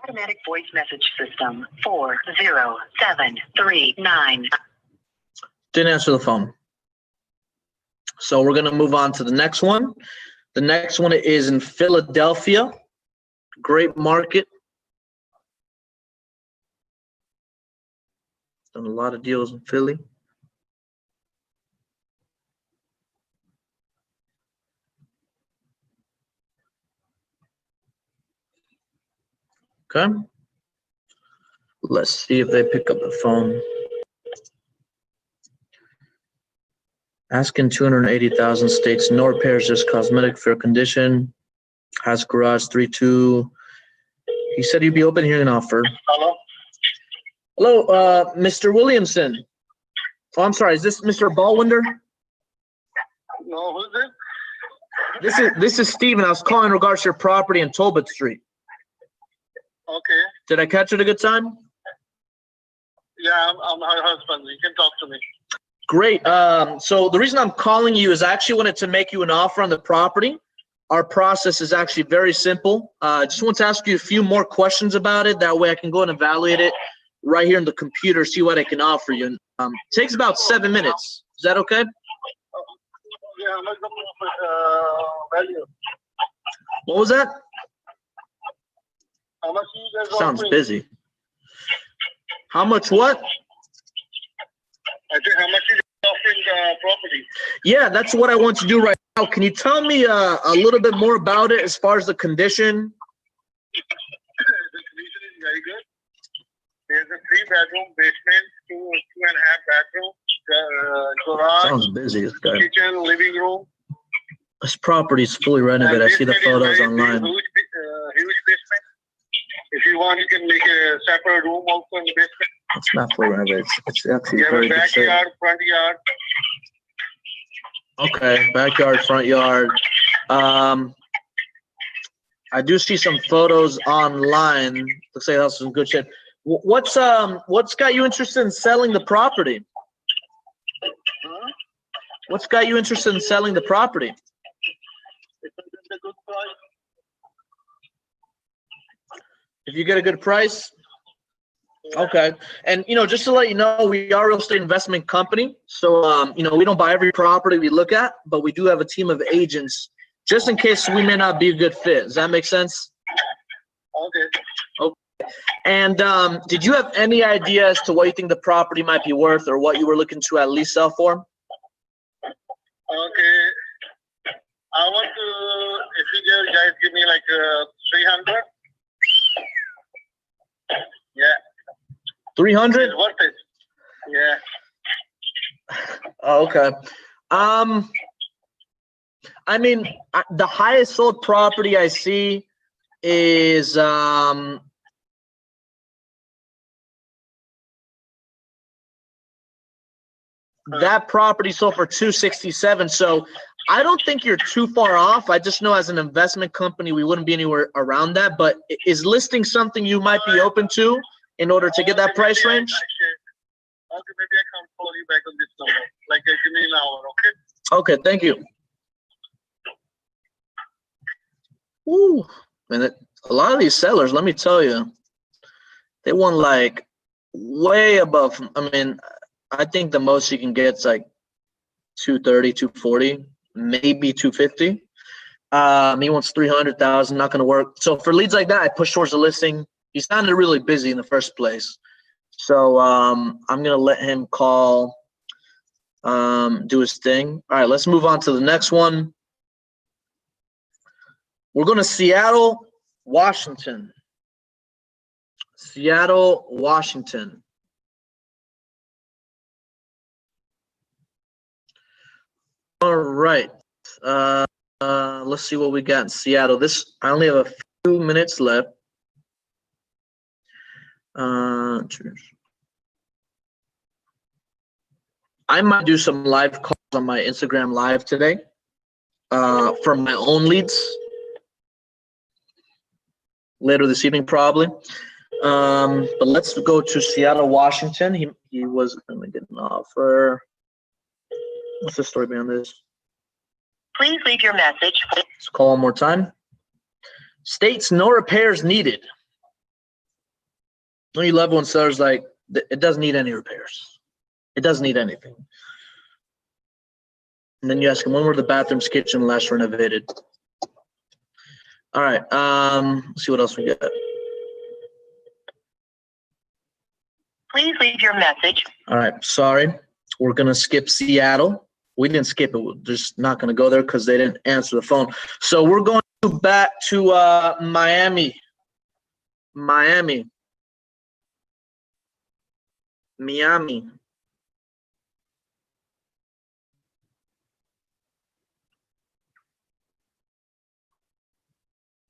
Automatic voice message system 40739. Didn't answer the phone. So we're going to move on to the next one. The next one is in Philadelphia. Great market. Done a lot of deals in Philly. Okay. Let's see if they pick up the phone. Asking 280,000, states no repairs, just cosmetic, fair condition. Has garage 3.2. He said he'd be open hearing an offer. Hello? Hello, Mr. Williamson. Oh, I'm sorry. Is this Mr. Ballwinder? No, who's this? This is Steven. I was calling in regards to your property in Tolbert Street. Okay. Did I catch it a good time? Yeah, I'm her husband. You can talk to me. Great. So the reason I'm calling you is I actually wanted to make you an offer on the property. Our process is actually very simple. Just want to ask you a few more questions about it. That way I can go and evaluate it right here in the computer, see what I can offer you. Takes about 7 minutes. Is that okay? Yeah, how much value? What was that? How much you guys Sounds offering? busy. How much what? I think how much is offering the property? Yeah, that's what I want to do right now. Can you tell me a little bit more about it as far as the condition? The condition is very good. There's a 3-bedroom basement, two and a half bedroom, garage, Sounds busy, this guy. kitchen, living room. This property is fully renovated. I see the photos online. Huge basement. If you want, you can make a separate room also in the basement. It's not fully renovated. It's actually You have very a good shape. backyard, front yard. Okay, backyard, front yard. I do see some photos online. Looks like that's in good shape. What's got you interested in selling the property? What's got you interested in selling the property? It's a good price. If you get a good price? Okay. And, just to let you know, we are a real estate investment company. So, we don't buy every property we look at, but we do have a team of agents just in case we may not be a good fit. Does that make sense? Okay. And did you have any idea as to what you think the property might be worth or what you were looking to at least sell for? Okay. I want to, if you guys give me like 300. Yeah. 300? It's worth it. Yeah. Oh, okay. I mean, the highest sold property I see is that property sold for 267. So I don't think you're too far off. I just know as an investment company, we wouldn't be anywhere around that. But is listing something you might be open to in order to get that price range? Okay, maybe I can call you back on this number. Like, give me an hour, okay? Okay, thank you. Ooh, man, a lot of these sellers, let me tell you, they want like way above. I mean, I think the most you can get is like 230, 240, maybe 250. He wants 300,000, not going to work. So for leads like that, I push towards the listing. He sounded really busy in the first place. So I'm going to let him call, do his thing. All right, let's move on to the next one. We're going to Seattle, Washington. Seattle, Washington. All right. Let's see what we got in Seattle. I only have a few minutes left. I might do some live calls on my Instagram live today for my own leads later this evening probably. But let's go to Seattle, Washington. He was going to get an offer. What's the story behind this? Please leave your message. Let's call one more time. States no repairs needed. Don't you love when sellers like, it doesn't need any repairs. It doesn't need anything. And then you ask them, when were the bathrooms, kitchen last renovated? All right, let's see what else we got. Please leave your message. All right, sorry. We're going to skip Seattle. We didn't skip it. We're just not going to go there because they didn't answer the phone. So we're going back to Miami. Miami.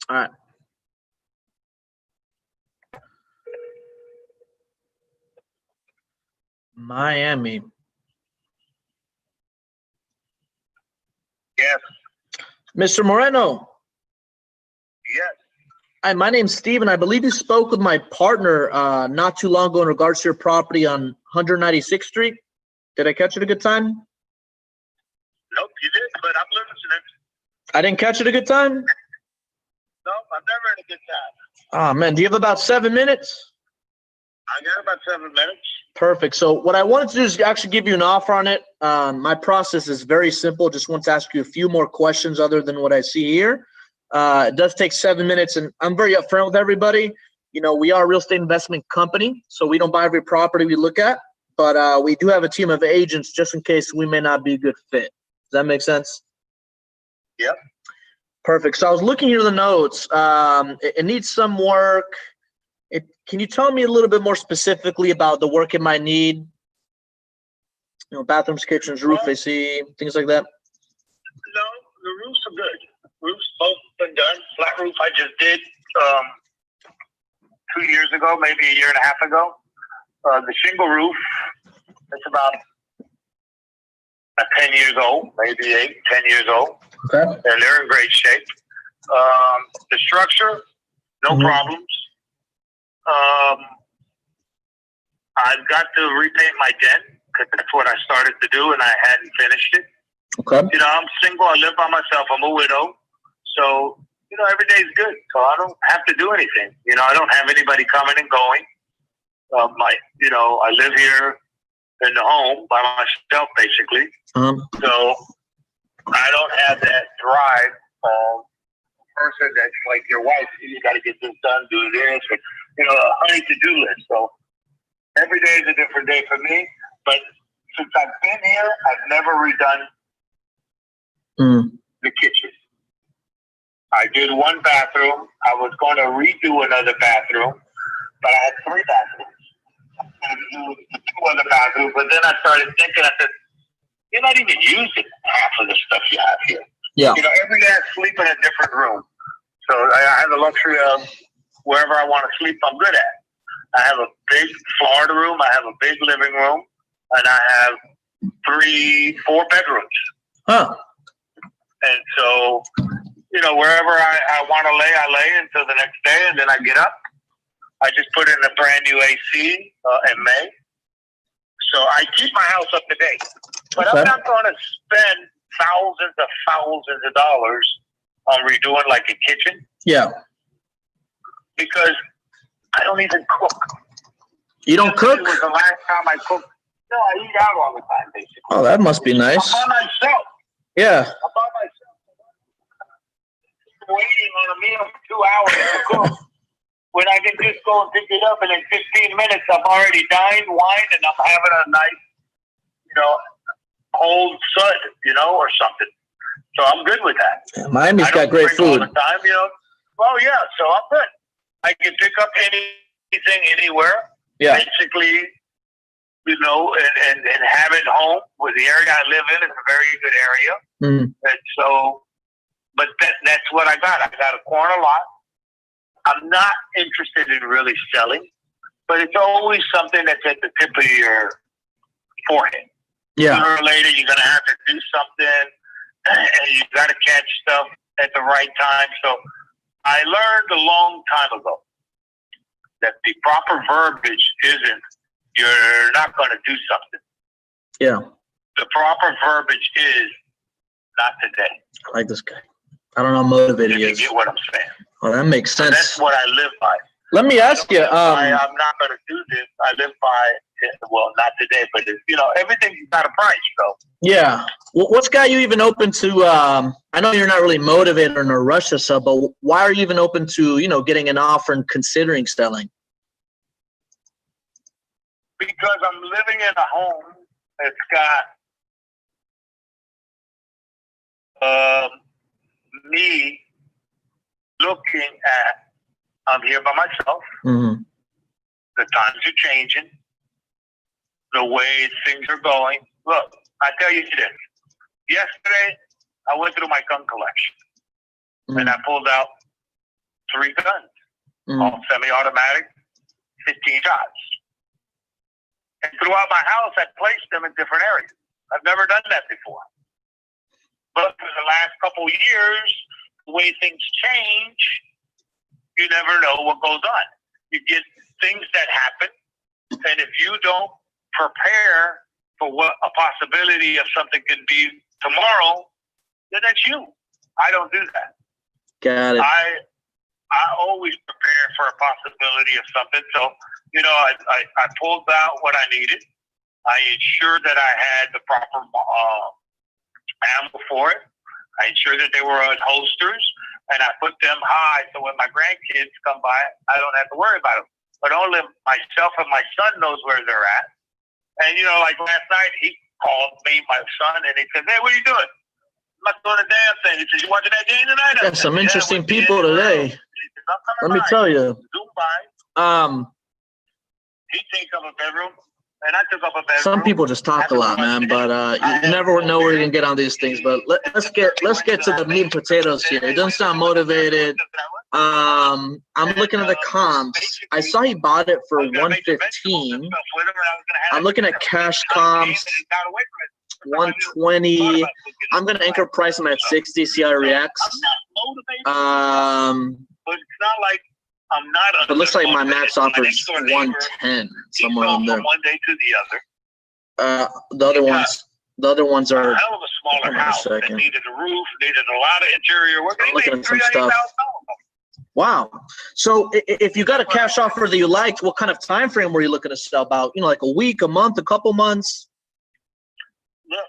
All right. Miami. Yes. Mr. Moreno. Yes. Hi, my name's Steve, and I believe you spoke with my partner not too long ago in regards to your property on 196th Street. Did I catch it a good time? Nope, you did, but I'm listening. I didn't catch it a good time? No, I'm never in a good time. Oh, man. Do you have about 7 minutes? I got about 7 minutes. Perfect. So what I wanted to do is actually give you an offer on it. My process is very simple. Just want to ask you a few more questions other than what I see here. It does take 7 minutes, and I'm very upfront with everybody. You know, we are a real estate investment company, so we don't buy every property we look at, but we do have a team of agents just in case we may not be a good fit. Does that make sense? Yep. Perfect. So I was looking here the notes. It needs some work. Can you tell me a little bit more specifically about the work it might need? You know, bathrooms, kitchens, roof, AC, things like that. No, the roofs are good. Roofs both been done. Flat roof I just did 2 years ago, maybe a year and a half ago. The shingle roof, it's about 10 years old, maybe 8, 10 years old. Okay. And they're in great shape. The structure, no problems. I've got to repaint my den because that's what I started to do and I hadn't finished it. Okay. You know, I'm single. I live by myself. I'm a widow. So, you know, every day is good. So I don't have to do anything. You know, I don't have anybody coming and going. I live here in the home by myself, basically. So I don't have that drive person that's like your wife. You got to get this done, do this, or, you know, a honey to-do list. So every day is a different day for me. But since I've been here, I've never redone the kitchen. I did one bathroom. I was going to redo another bathroom, but I had 3 bathrooms. I was going to do 2 other bathrooms, but then I started thinking, I said, you're not even using half of the stuff you have here. Yeah. You know, every day I sleep in a different room. So I have the luxury of wherever I want to sleep, I'm good at. I have a big Florida room. I have a big living room. And I have 4 bedrooms. Huh. And so, you know, wherever I want to lay, I lay until the next day. And then I get up. I just put in a brand new AC in May. So I keep my house up to date. But I'm not going to spend thousands of dollars on redoing like a kitchen. Yeah. Because I don't even cook. You don't cook? It was the last time I cooked. No, I eat out all the time, basically. Oh, that must be nice. I'm by myself. Yeah. I'm by myself. Waiting on a meal for 2 hours to cook. When I can just go and pick it up, and in 15 minutes, I'm already dined, wined, and I'm having a nice, you know, cold sud, you know, or something. So I'm good with that. Miami's got great food. All the time, you know. Well, yeah, so I'm good. I can pick up anything, anywhere. Yeah. Basically, you know, and have it home. With the area I live in, it's a very good area. And so, but that's what I got. I got a corner lot. I'm not interested in really selling, but it's always something that's at the tip of your forehead. Yeah. Sooner or later, you're going to have to do something, and you got to catch stuff at the right time. So I learned a long time ago that the proper verbiage isn't, you're not going to do something. Yeah. The proper verbiage is, not today. I like this guy. I don't know how motivated he You is. get what I'm saying? Oh, that makes sense. That's what I live by. Let me ask you. I'm not going to do this. I live by, well, not today, but you know, everything's got a price, though. Yeah. What's got you even open to? I know you're not really motivated or in a rush to sell, but why are you even open to, you know, getting an offer and considering selling? Because I'm living in a home that's got me looking at. I'm here by myself. Mm-hmm. The times are changing. The way things are going. Look, I tell you this. Yesterday, I went through my gun collection. And I pulled out 3 guns. All semi-automatic, 15 shots. And throughout my house, I placed them in different areas. I've never done that before. But for the last couple of years, the way things change, you never know what goes on. You get things that happen, and if you don't prepare for what a possibility of something could be tomorrow, then that's you. I don't do that. Got it. I always prepare for a possibility of something. So, you know, I pulled out what I needed. I ensured that I had the proper ammo for it. I ensured that they were on holsters, and I put them high so when my grandkids come by, I don't have to worry about them. But only myself and my son knows where they're at. And, you know, like last night, he called me, my son, and he said, "Hey, what are you doing?" "I'm not doing a damn thing." He said, "You watching that game tonight?" Got some interesting people today. Let me tell you. Zoom by. He takes up a bedroom, and I took up a bedroom. Some people just talk a lot, man, but you never know where you can get on these things. But let's get to the meat and potatoes here. It doesn't sound motivated. I'm looking at the comps. I saw he bought it for 115. I'm looking at cash comps, 120. I'm gonna anchor price him at 60. See how he reacts. But it's not like I'm not. But it looks like my max offer is 110, somewhere in there. From one day to the other. The other ones are. A hell of a smaller house that needed a roof, needed a lot of interior work. I'm looking at some stuff. Wow. So if you got a cash offer that you liked, what kind of time frame were you looking to sell about? You know, like a week, a month, a couple months? Look,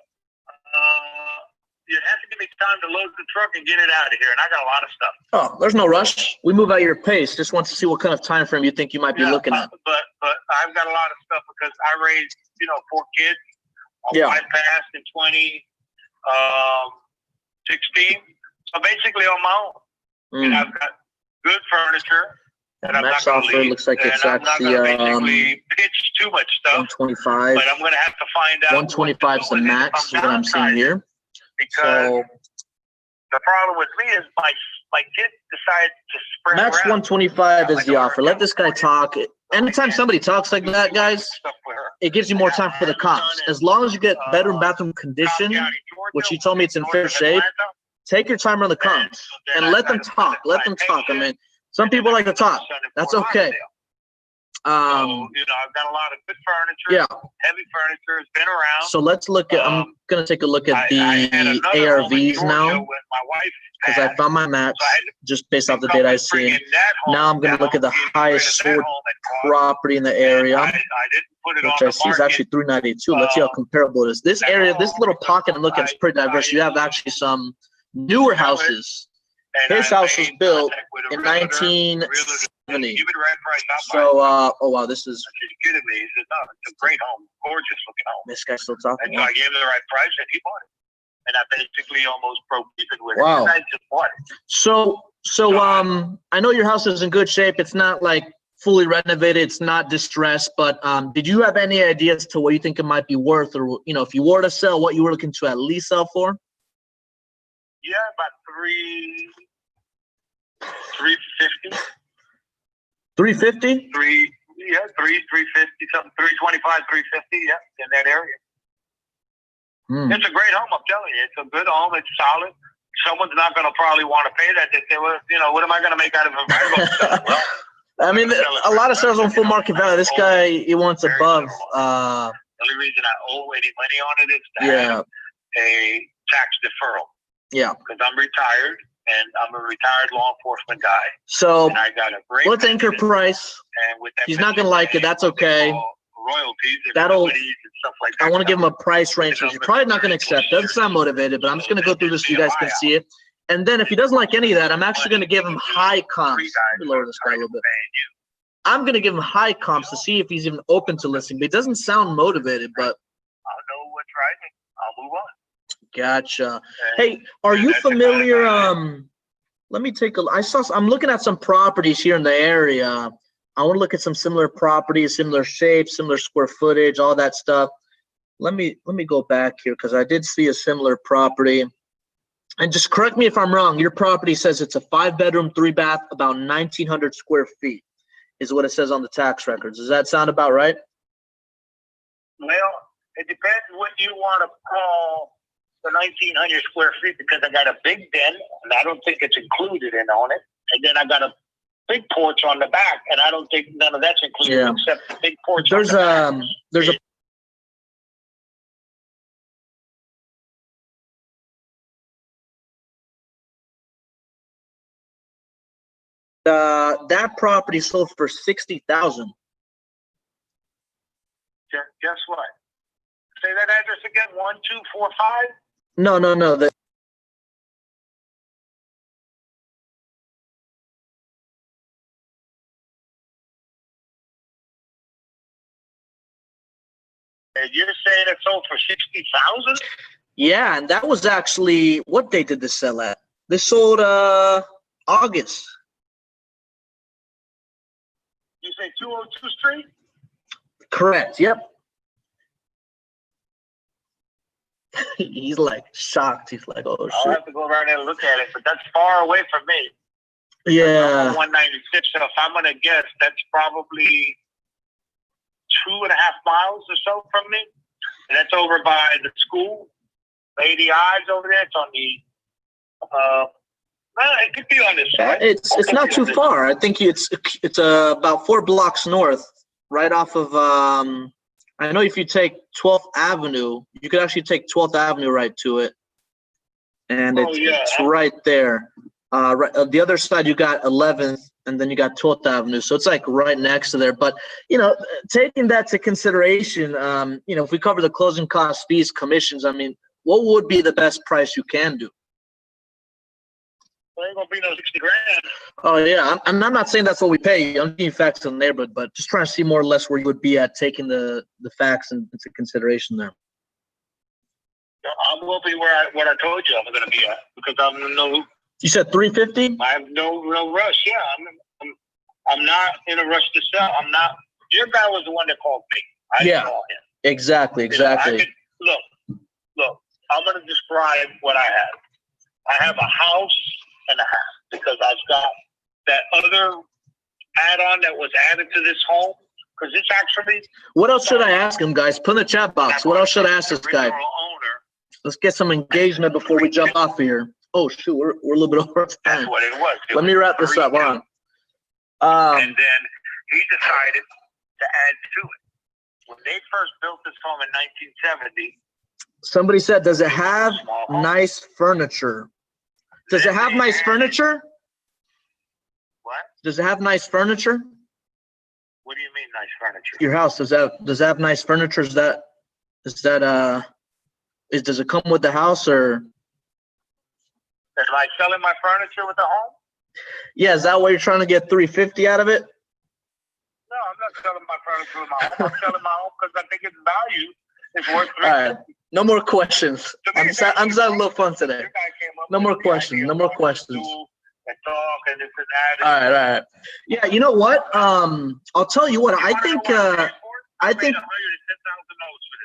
you have to give me time to load the truck and get it out of here, and I got a lot of stuff. Oh, there's no rush. We move at your pace. Just want to see what kind of time frame you think you might be looking at. But I've got a lot of stuff because I raised, 4 kids. I passed in 2016. So basically on my own. And I've got good furniture. And max offer looks like it's actually pitch too much stuff. 125. But I'm going to have to find out. 125 is the max, is what I'm seeing here. Because the problem with me is my kids decide to spread max around. 125 is the offer. Let this guy talk. Anytime somebody talks like that, guys, it gives you more time for the comps. As long as you get bedroom, bathroom condition, which he told me it's in fair shape, take your time on the comps and let them talk. Let them talk. I mean, some people like to talk. That's okay. I've got a lot of good furniture. Yeah. Heavy furniture has been around. So let's look at. I'm gonna take a look at the ARVs now because I found my match just based off the data I seen. Now I'm gonna look at the highest sold property in the area, which I see is actually 392. Let's see how comparable it is. This area, this little pocket I'm looking at is pretty diverse. You have actually some newer houses. His house was built in 1970. So, oh wow, this is. She's kidding me. He said, "No, it's a great home, gorgeous looking home." This guy's still talking. And so I gave him the right price, and he bought it. And I basically almost broke even with Wow. it. I just bought it. So, I know your house is in good shape. It's not like fully renovated. It's not distressed. But did you have any ideas to what you think it might be worth, or if you were to sell, what you were looking to at least sell for? Yeah, about 350. 350? 350, something, 325, 350, yeah, in that area. It's a great home, I'm telling you. It's a good home. It's solid. Someone's not going to probably want to pay that. They say, well, what am I going to make out of it? Well, I mean, a lot of sales on full market value. This guy, he wants above. The only reason I owe any money on it is to have a tax deferral. Yeah. Because I'm retired, and I'm a retired law enforcement guy. So and I got a great let's anchor price. And with that, he's not going to like it. That's okay. Royalties and stuff like that. I want to give him a price range. He's probably not going to accept. Doesn't sound motivated, but I'm just going to go through this so you guys can see it. And then if he doesn't like any of that, I'm actually going to give him high comps. Let me lower this guy a little bit. I'm going to give him high comps to see if he's even open to listing. But it doesn't sound motivated, but I'll know what's right. I'll move on. Gotcha. Hey, are you familiar? Let me take a. I'm looking at some properties here in the area. I want to look at some similar properties, similar shapes, similar square footage, all that stuff. Let me go back here because I did see a similar property. And just correct me if I'm wrong. Your property says it's a 5-bedroom, 3-bath, about 1,900 square feet, is what it says on the tax records. Does that sound about right? Well, it depends what you want to call the 1,900 square feet, because I got a big den, and I don't think it's included on it. And then I got a big porch on the back, and I don't think none of that's included except the big porch. There's a That property sold for 60,000. Guess what? Say that address again. 1245. No. And you're saying it sold for 60,000? Yeah, and that was actually, what date did this sell at? This sold August. You say 202 Street? Correct. Yep. He's like shocked. He's like, "Oh I'll shit." have to go around there and look at it, but that's far away from me. Yeah. I'm on 196, so if I'm gonna guess, that's probably 2.5 miles or so from me. And that's over by the school, Lady Eyes over there. It's on the it could be on this side. It's not too far. I think it's about 4 blocks north, right off of I know if you take 12th Avenue, you could actually take 12th Avenue right to it, and it's right there. Right the other side, you got 11th, and then you got 12th Avenue, so it's like right next to there. But taking that to consideration, if we cover the closing costs, fees, commissions, I mean, what would be the best price you can do? Well, ain't gonna be no 60 grand. Oh yeah, I'm not saying that's what we pay. I'm giving facts in the neighborhood, but just trying to see more or less where you would be at taking the facts into consideration there. I will be what I told you I'm gonna be at, because I'm no. You said 350? I have no real rush. Yeah, I'm not in a rush to sell. I'm not. Your guy was the one that called me. I didn't call him. Exactly. Look. I'm gonna describe what I have. I have a house and a half, because I've got that other add-on that was added to this home. Because it's actually. What else should I ask him, guys? Put in the chat box. What else should I ask this guy? Owner. Let's get some engagement before we jump off here. Oh shoot, we're a little bit over time. That's what it was. Let me wrap this up. Hold on. And then he decided to add to it. When they first built this home in 1970. Somebody said, does it have nice furniture? Does it have nice furniture? What? Does it have nice furniture? What do you mean nice furniture? Your house, does that have nice furniture? Does it come with the house, or? Am I selling my furniture with the home? Yeah, is that why you're trying to get $350 out of it? No, I'm not selling my furniture with my home. I'm selling my home because I think its value is worth $350. All right, no more questions. I'm just having a little fun today. No more questions. No more questions. And talk and this and that. All right. Yeah, you know what? I'll tell you what. I think. $110,000 for this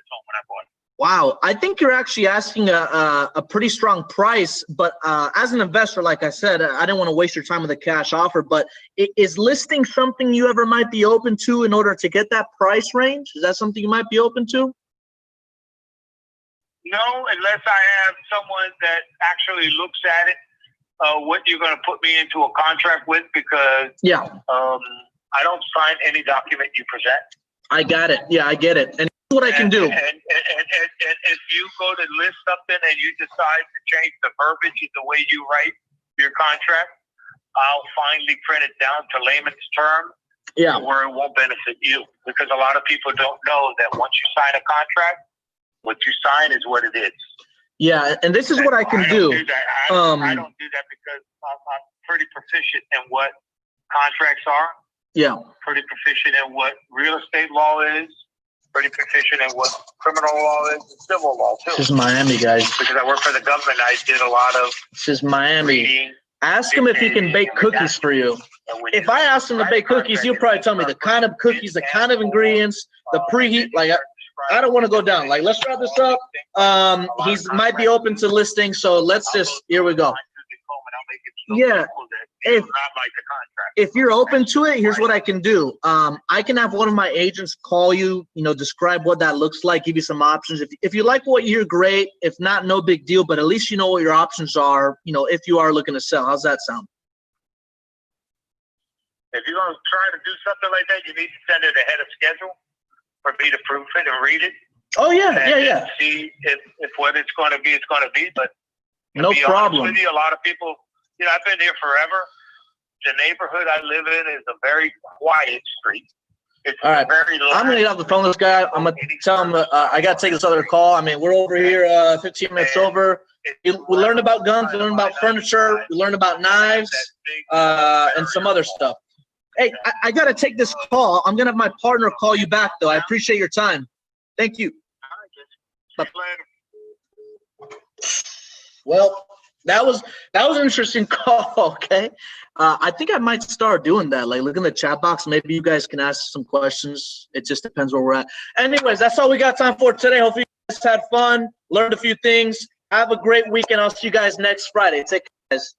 home when I bought it. Wow, I think you're actually asking a pretty strong price, but as an investor, like I said, I didn't want to waste your time with a cash offer, but is listing something you ever might be open to in order to get that price range? Is that something you might be open to? No, unless I have someone that actually looks at it, what you're going to put me into a contract with, because I don't sign any document you present. I got it. Yeah, I get it. And what I can do. And if you go to list something and you decide to change the verbiage in the way you write your contract, I'll finally print it down to layman's term, where it won't benefit you. Because a lot of people don't know that once you sign a contract, what you sign is what it is. Yeah, and this is what I can do. I don't do that because I'm pretty proficient in what contracts are. Yeah. Pretty proficient in what real estate law is. Pretty proficient in what criminal law is, and civil law too. This is Miami, guys. Because I work for the government, I did a lot of. This is Miami. Reading, ask him if he can bake cookies for you. If I ask him to bake cookies, he'll probably tell me the kind of cookies, the kind of ingredients, the preheat. Like I don't want to go down. Like let's wrap this up. He's might be open to listing, so let's just here we go. Yeah. If you're open to it, here's what I can do. I can have one of my agents call you, describe what that looks like, give you some options. If you like what you hear, great. If not, no big deal, but at least you know what your options are, if you are looking to sell. How's that sound? If you're going to try to do something like that, you need to send it ahead of schedule for me to proof it and read it. Oh, yeah, yeah. See if what it's going to be, it's going to be. But no problem. With you, a lot of people, I've been here forever. the neighborhood I live in is a very quiet street. It's All right. very I'm gonna get off the phone with this guy. I'm gonna tell him I gotta take this other call. I mean, we're over here 15 minutes over. We learned about guns, we learned about furniture, we learned about knives, and some other stuff. Hey, I gotta take this call. I'm gonna have my partner call you back though. I appreciate your time. Thank you. Well, that was an interesting call. Okay, I think I might start doing that. Like, look in the chat box. Maybe you guys can ask some questions. It just depends where we're at. Anyways, that's all we got time for today. Hopefully you guys had fun, learned a few things. Have a great weekend. I'll see you guys next Friday. Take care, guys.